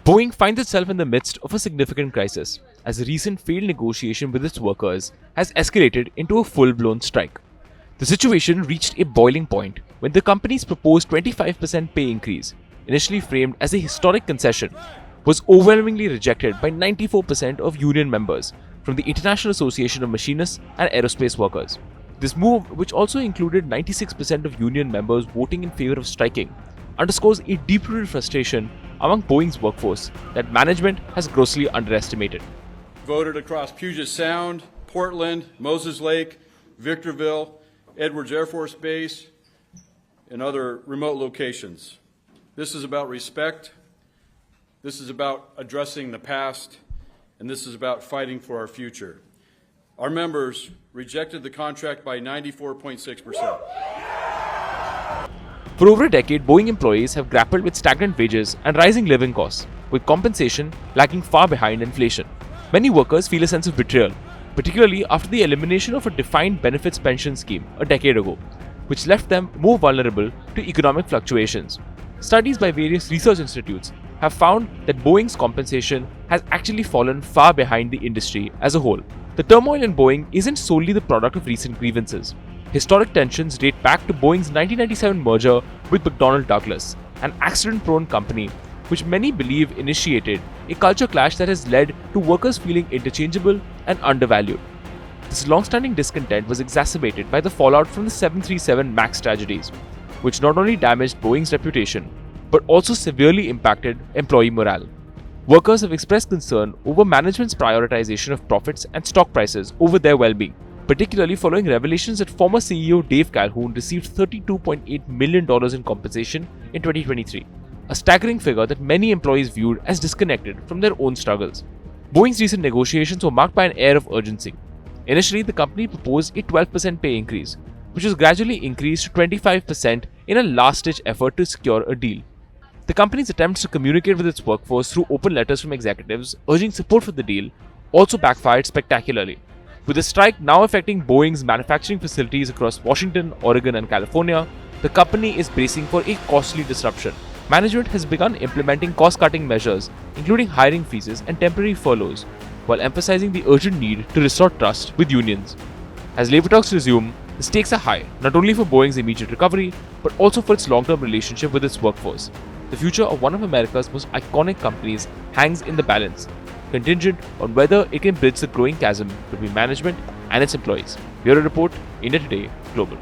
Boeing finds itself in the midst of a significant crisis, as a recent failed negotiation with its workers has escalated into a full-blown strike. The situation reached a boiling point when the company's proposed 25% pay increase, initially framed as a historic concession, was overwhelmingly rejected by 94% of union members from the International Association of Machinists and Aerospace Workers. This move, which also included 96% of union members voting in favor of striking, underscores a deep-rooted frustration among Boeing's workforce that management has grossly underestimated. Voted across Puget Sound, Portland, Moses Lake, Victorville, Edwards Air Force Base, and other remote locations. This is about respect, this is about addressing the past, and this is about fighting for our future. Our members rejected the contract by 94.6%. For over a decade, Boeing employees have grappled with stagnant wages and rising living costs, with compensation lagging far behind inflation. Many workers feel a sense of betrayal, particularly after the elimination of a defined benefits pension scheme a decade ago, which left them more vulnerable to economic fluctuations. Studies by various research institutes have found that Boeing's compensation has actually fallen far behind the industry as a whole. The turmoil in Boeing isn't solely the product of recent grievances. Historic tensions date back to Boeing's 1997 merger with McDonnell Douglas, an accident-prone company which many believe initiated a culture clash that has led to workers feeling interchangeable and undervalued. This long-standing discontent was exacerbated by the fallout from the 737 MAX tragedies, which not only damaged Boeing's reputation but also severely impacted employee morale. Workers have expressed concern over management's prioritization of profits and stock prices over their well-being, particularly following revelations that former CEO Dave Calhoun received $32.8 million in compensation in 2023, a staggering figure that many employees viewed as disconnected from their own struggles. Boeing's recent negotiations were marked by an air of urgency. Initially, the company proposed a 12% pay increase, which was gradually increased to 25% in a last-ditch effort to secure a deal. The company's attempts to communicate with its workforce through open letters from executives urging support for the deal also backfired spectacularly. With the strike now affecting Boeing's manufacturing facilities across Washington, Oregon, and California, the company is bracing for a costly disruption. Management has begun implementing cost-cutting measures, including hiring freezes and temporary furloughs, while emphasizing the urgent need to restore trust with unions. As labor talks resume, the stakes are high, not only for Boeing's immediate recovery, but also for its long-term relationship with its workforce. The future of one of America's most iconic companies hangs in the balance, contingent on whether it can bridge the growing chasm between management and its employees. Bureau Report, India Today, Global.